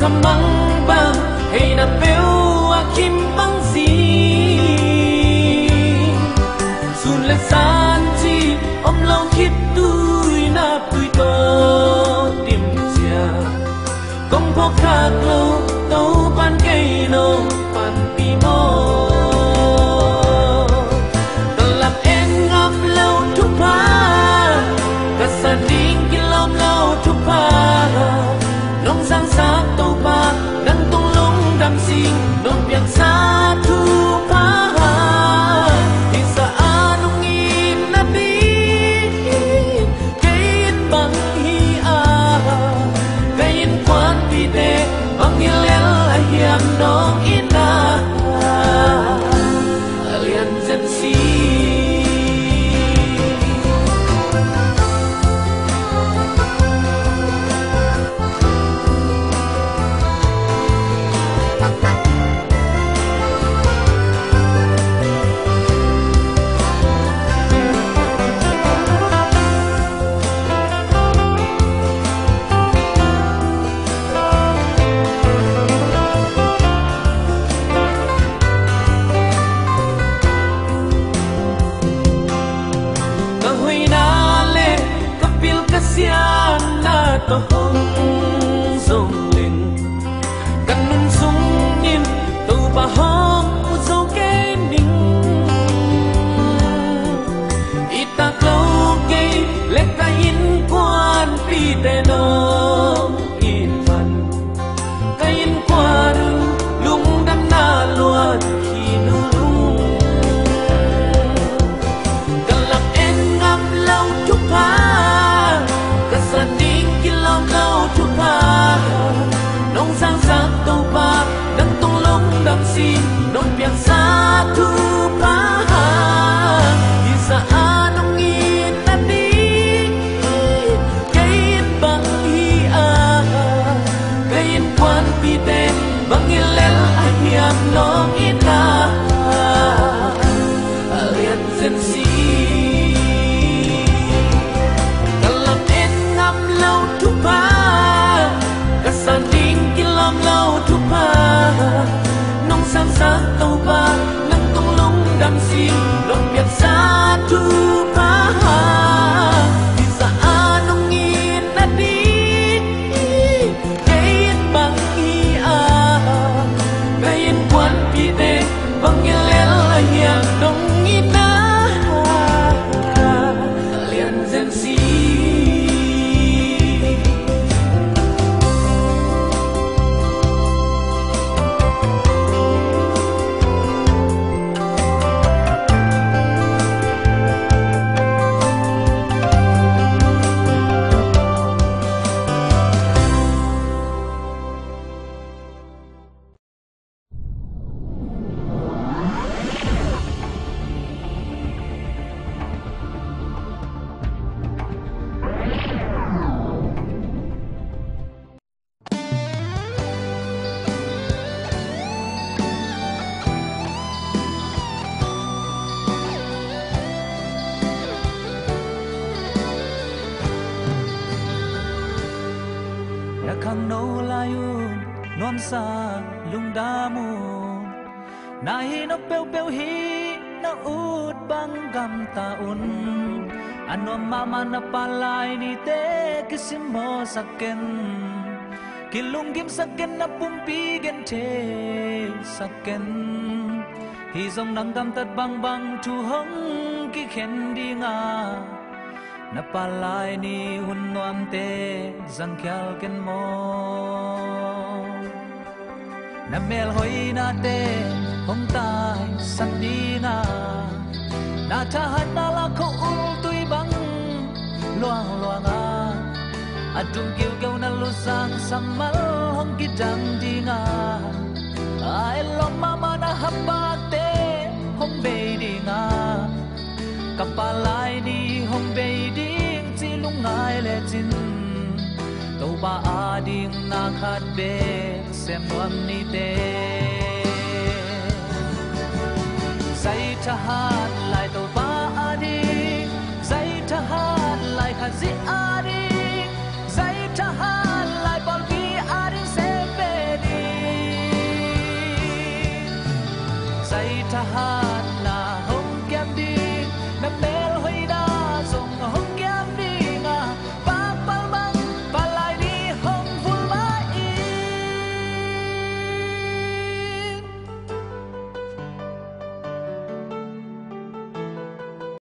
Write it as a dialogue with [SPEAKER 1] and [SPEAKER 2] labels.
[SPEAKER 1] mang bang hay na bêu a kim bang gì sun le san chi om lâu khít tui na tui to tim chia công phó khác lâu tàu ban cây nô ban pi mô tờ làm em ngập lâu chúc pa cả san đinh kia lom lâu chúc pa nông sang sa tàu ba đang tung lung đam xin nông biển xa thu pa thì sa anong in na bi kain bang hi a kain quan bi de bang ilel a hiam nong ina alian zen si to hong sông linh căn nung sung nhìn tàu ba hong u dâu cây ninh ita câu cây lệ ta in quan pi tê nô in phần ta in quan lung đâm na luôn khi nu lung cần làm em ngắm lâu chúc phá cả san đi lâu chúc pa nông sang sang tàu ba đang tung lung đam xin nông biển xa thu pa thì sa anong in na đi kain bang hi a kain quan pi te bang ilel a hiam nong ina alian zen si lâu chúc pa nông sang sa tàu ba nâng tung lung đam xin nông biển xa thu pa thì sa anong in na đi kain bang hi a kain quan pi te bang ilel a hiam nong ina alian zen si
[SPEAKER 2] khang nô layun non sa lung damun na hi no peu peu hi na ut bang gam ta un ano mama na palay ni te kisimo saken kilung gim saken na pumpi gen te saken hi zong nang gam tat bang bang tu hong ki khen di nga na palay ni hun nuam te zang kyal ken mo na mel hoi na te hong tai san di nga na tha han na la ko ul tui bang luang luang a adung kiu gau na lu sang samal hong ki dang di nga ai long mama na hamba te hong be di nga kapalay ni hong be ding chi lung ngai le chin to ba ading na khat be sem nuam ni te sai tha hat lai to ba ading sai tha hat lai khat zi ading sai tha hat lai bol vi ading se be ใจทหาร